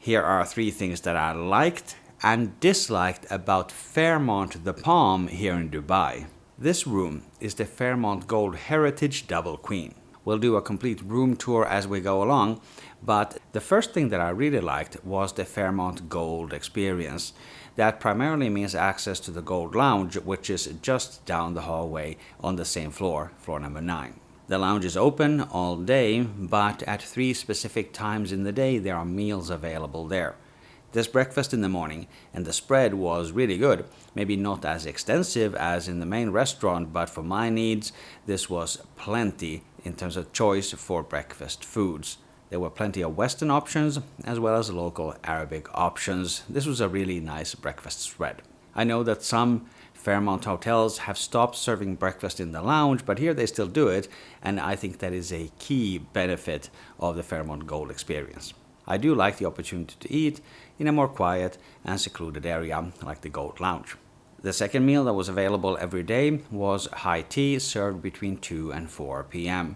Here are 3 things that I liked and disliked about Fairmont The Palm here in Dubai. This room is the Fairmont Gold Heritage Double Queen. We'll do a complete room tour as we go along, but the first thing that I really liked was the Fairmont Gold experience. That primarily means access to the Gold Lounge, which is just down the hallway on the same floor, floor number 9. The lounge is open all day, but at 3 specific times in the day there are meals available there. There's breakfast in the morning, and the spread was really good. Maybe not as extensive as in the main restaurant, but for my needs, this was plenty in terms of choice for breakfast foods. There were plenty of Western options, as well as local Arabic options. This was a really nice breakfast spread. I know that some Fairmont hotels have stopped serving breakfast in the lounge, but here they still do it, and I think that is a key benefit of the Fairmont Gold experience. I do like the opportunity to eat in a more quiet and secluded area like the Gold Lounge. The second meal that was available every day was high tea served between 2 and 4 p.m.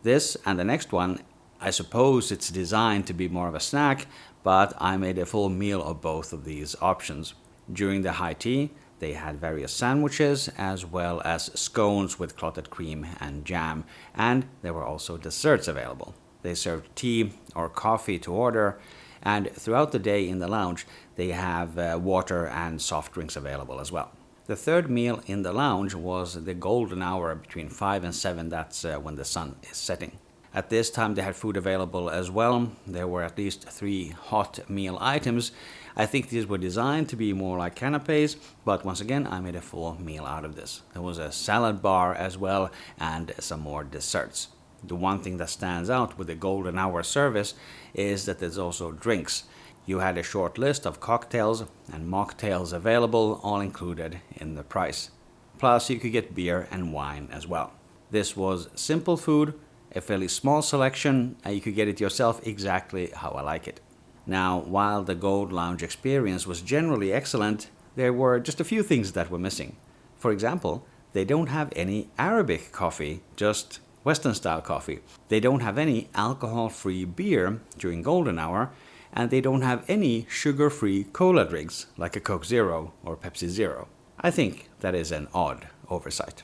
This and the next one, I suppose it's designed to be more of a snack, but I made a full meal of both of these options. During the high tea, they had various sandwiches as well as scones with clotted cream and jam, and there were also desserts available. They served tea or coffee to order, and throughout the day in the lounge, they have water and soft drinks available as well. The third meal in the lounge was the golden hour between 5 and 7, that's when the sun is setting. At this time, they had food available as well. There were at least 3 hot meal items. I think these were designed to be more like canapes, but once again, I made a full meal out of this. There was a salad bar as well and some more desserts. The one thing that stands out with the golden hour service is that there's also drinks. You had a short list of cocktails and mocktails available, all included in the price. Plus, you could get beer and wine as well. This was simple food, a fairly small selection, and you could get it yourself exactly how I like it. Now, while the Gold Lounge experience was generally excellent, there were just a few things that were missing. For example, they don't have any Arabic coffee, just Western-style coffee. They don't have any alcohol-free beer during golden hour, and they don't have any sugar-free cola drinks like a Coke Zero or Pepsi Zero. I think that is an odd oversight.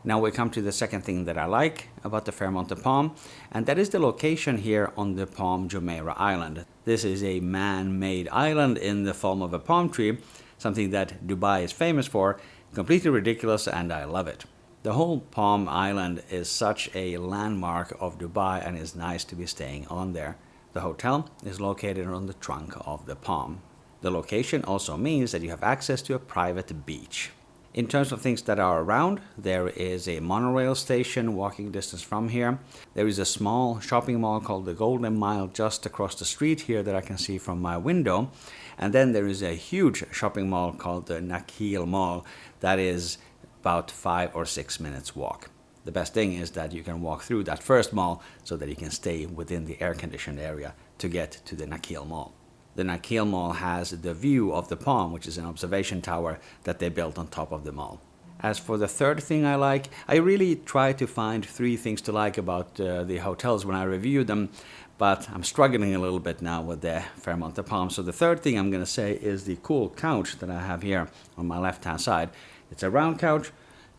Now we come to the second thing that I like about the Fairmont The Palm, and that is the location here on the Palm Jumeirah Island. This is a man-made island in the form of a palm tree, something that Dubai is famous for. Completely ridiculous, and I love it. The whole Palm Island is such a landmark of Dubai and is nice to be staying on there. The hotel is located on the trunk of the palm. The location also means that you have access to a private beach. In terms of things that are around, there is a monorail station walking distance from here. There is a small shopping mall called the Golden Mile just across the street here that I can see from my window. And then there is a huge shopping mall called the Nakheel Mall that is about 5 or 6 minutes walk. The best thing is that you can walk through that first mall so that you can stay within the air-conditioned area to get to the Nakheel Mall. The Nakheel Mall has the view of the Palm, which is an observation tower that they built on top of the mall. As for the third thing I like, I really try to find 3 things to like about the hotels when I review them, but I'm struggling a little bit now with the Fairmont The Palm. So the third thing I'm going to say is the cool couch that I have here on my left-hand side. It's a round couch,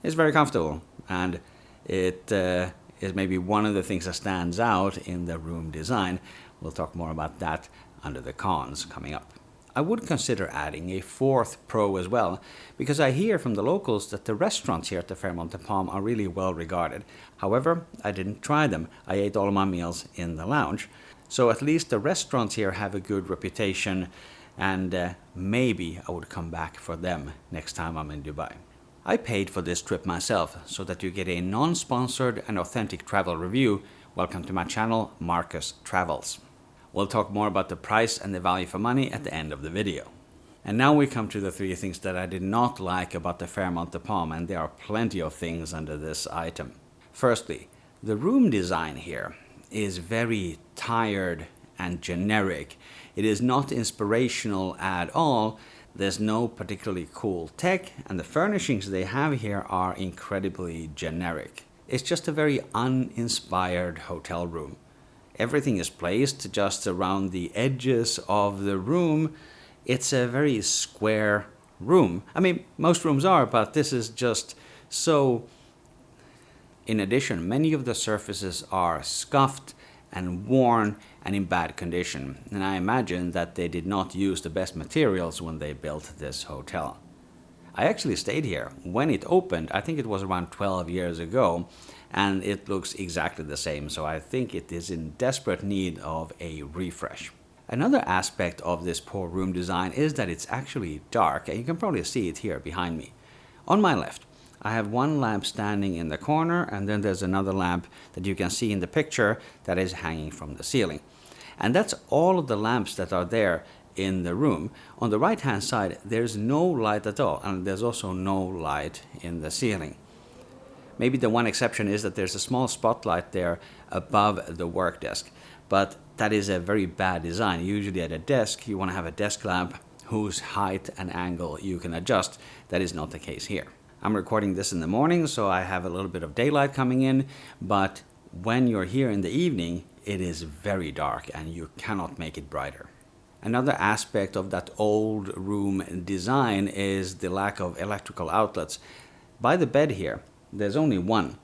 it's very comfortable, and it is maybe one of the things that stands out in the room design. We'll talk more about that under the cons coming up. I would consider adding a 4th pro as well, because I hear from the locals that the restaurants here at the Fairmont The Palm are really well regarded. However, I didn't try them. I ate all of my meals in the lounge. So at least the restaurants here have a good reputation, and maybe I would come back for them next time I'm in Dubai. I paid for this trip myself so that you get a non-sponsored and authentic travel review. Welcome to my channel, Markus Travels. We'll talk more about the price and the value for money at the end of the video. And now we come to the 3 things that I did not like about the Fairmont The Palm, and there are plenty of things under this item. Firstly, the room design here is very tired and generic. It is not inspirational at all. There's no particularly cool tech, and the furnishings they have here are incredibly generic. It's just a very uninspired hotel room. Everything is placed just around the edges of the room. It's a very square room. I mean, most rooms are, but this is just so. In addition, many of the surfaces are scuffed and worn and in bad condition, and I imagine that they did not use the best materials when they built this hotel. I actually stayed here when it opened. I think it was around 12 years ago, and it looks exactly the same, so I think it is in desperate need of a refresh. Another aspect of this poor room design is that it's actually dark, and you can probably see it here behind me. On my left, I have one lamp standing in the corner, and then there's another lamp that you can see in the picture that is hanging from the ceiling. And that's all of the lamps that are there in the room. On the right hand side, there's no light at all, and there's also no light in the ceiling. Maybe the one exception is that there's a small spotlight there above the work desk, but that is a very bad design. Usually at a desk, you want to have a desk lamp whose height and angle you can adjust. That is not the case here. I'm recording this in the morning, so I have a little bit of daylight coming in, but when you're here in the evening, it is very dark and you cannot make it brighter. Another aspect of that old room design is the lack of electrical outlets. By the bed here, there's only one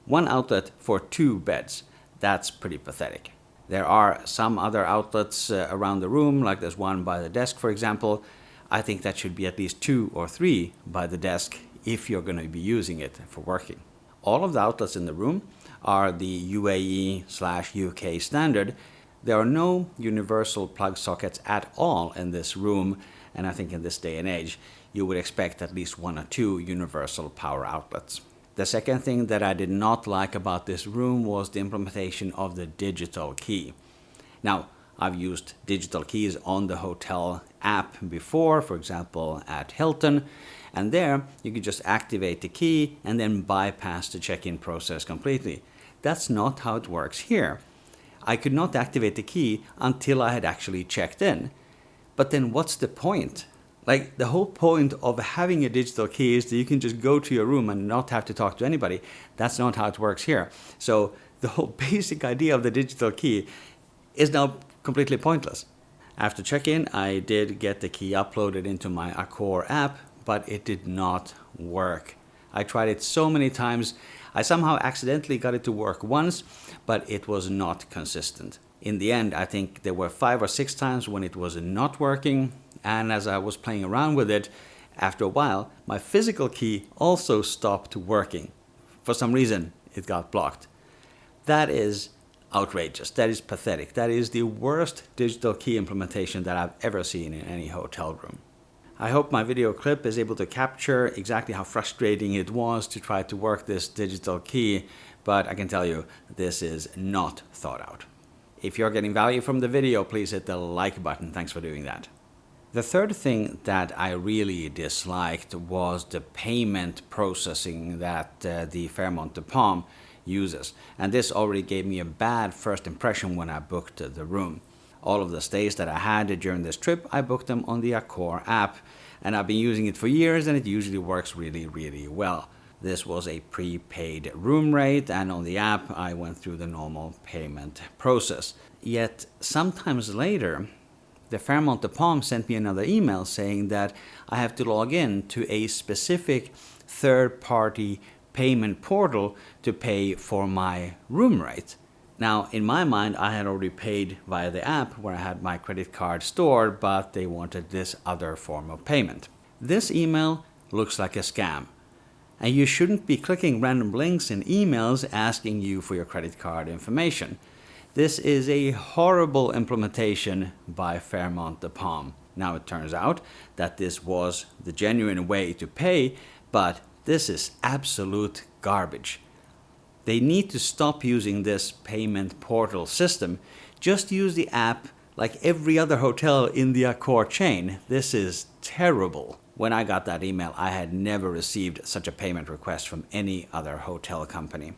outlet for 2 beds. That's pretty pathetic. There are some other outlets around the room, like there's one by the desk, for example. I think that should be at least 2 or 3 by the desk if you're going to be using it for working. All of the outlets in the room are the UAE/UK standard. There are no universal plug sockets at all in this room, and I think in this day and age, you would expect at least 1 or 2 universal power outlets. The second thing that I did not like about this room was the implementation of the digital key. Now, I've used digital keys on the hotel app before, for example, at Hilton, and there you can just activate the key and then bypass the check-in process completely. That's not how it works here. I could not activate the key until I had actually checked in. But then what's the point? Like, the whole point of having a digital key is that you can just go to your room and not have to talk to anybody. That's not how it works here. So the whole basic idea of the digital key is now completely pointless. After check-in, I did get the key uploaded into my Accor app, but it did not work. I tried it so many times. I somehow accidentally got it to work once, but it was not consistent. In the end, I think there were 5 or 6 times when it was not working, and as I was playing around with it, after a while, my physical key also stopped working. For some reason, it got blocked. That is outrageous. That is pathetic. That is the worst digital key implementation that I've ever seen in any hotel room. I hope my video clip is able to capture exactly how frustrating it was to try to work this digital key, but I can tell you, this is not thought out. If you're getting value from the video, please hit the like button. Thanks for doing that. The third thing that I really disliked was the payment processing that the Fairmont The Palm uses. And this already gave me a bad first impression when I booked the room. All of the stays that I had during this trip, I booked them on the Accor app, and I've been using it for years, and it usually works really, really well. This was a prepaid room rate, and on the app, I went through the normal payment process. Yet, sometimes later, the Fairmont The Palm sent me another email saying that I have to log in to a specific third-party payment portal to pay for my room rate. Now, in my mind, I had already paid via the app where I had my credit card stored, but they wanted this other form of payment. This email looks like a scam. And you shouldn't be clicking random links in emails asking you for your credit card information. This is a horrible implementation by Fairmont The Palm. Now, it turns out that this was the genuine way to pay, but this is absolute garbage. They need to stop using this payment portal system. Just use the app like every other hotel in the Accor chain. This is terrible. When I got that email, I had never received such a payment request from any other hotel company.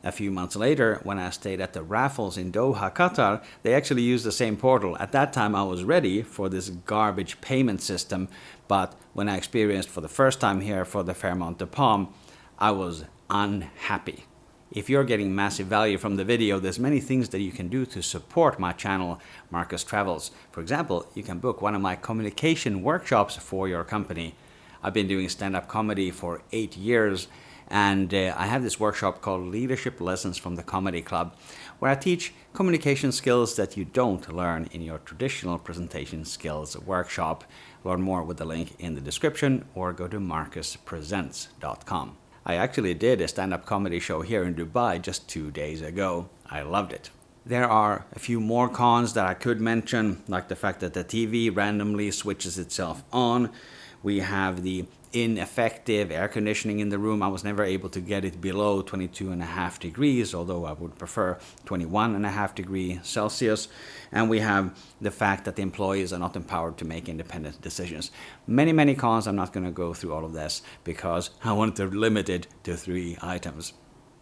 A few months later, when I stayed at the Raffles in Doha, Qatar, they actually used the same portal. At that time, I was ready for this garbage payment system, but when I experienced for the first time here for the Fairmont The Palm, I was unhappy. If you're getting massive value from the video, there's many things that you can do to support my channel, Markus Travels. For example, you can book one of my communication workshops for your company. I've been doing stand-up comedy for 8 years, and I have this workshop called Leadership Lessons from the Comedy Club, where I teach communication skills that you don't learn in your traditional presentation skills workshop. Learn more with the link in the description, or go to markuspresents.com. I actually did a stand-up comedy show here in Dubai just 2 days ago. I loved it. There are a few more cons that I could mention, like the fact that the TV randomly switches itself on. We have the ineffective air conditioning in the room. I was never able to get it below 22.5 degrees, although I would prefer 21.5 degrees Celsius. And we have the fact that the employees are not empowered to make independent decisions. Many cons. I'm not going to go through all of this because I wanted to limit it to 3 items.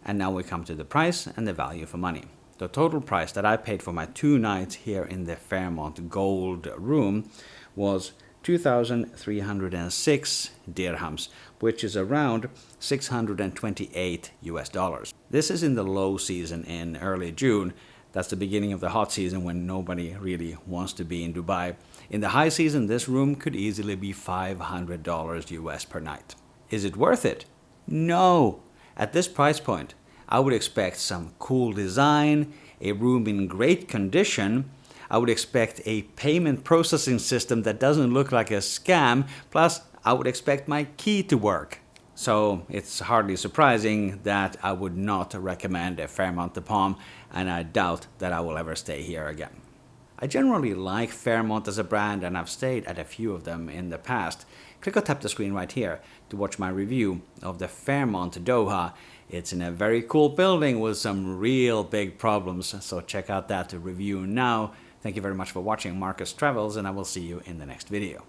And now we come to the price and the value for money. The total price that I paid for my 2 nights here in the Fairmont Gold room was 2,306 dirhams, which is around $628. This is in the low season in early June. That's the beginning of the hot season when nobody really wants to be in Dubai. In the high season, this room could easily be $500 US per night. Is it worth it? No. At this price point, I would expect some cool design, a room in great condition. I would expect a payment processing system that doesn't look like a scam, plus I would expect my key to work. So it's hardly surprising that I would not recommend a Fairmont The Palm, and I doubt that I will ever stay here again. I generally like Fairmont as a brand, and I've stayed at a few of them in the past. Click or tap the screen right here to watch my review of the Fairmont Doha. It's in a very cool building with some real big problems, so check out that review now. Thank you very much for watching Markus Travels, and I will see you in the next video.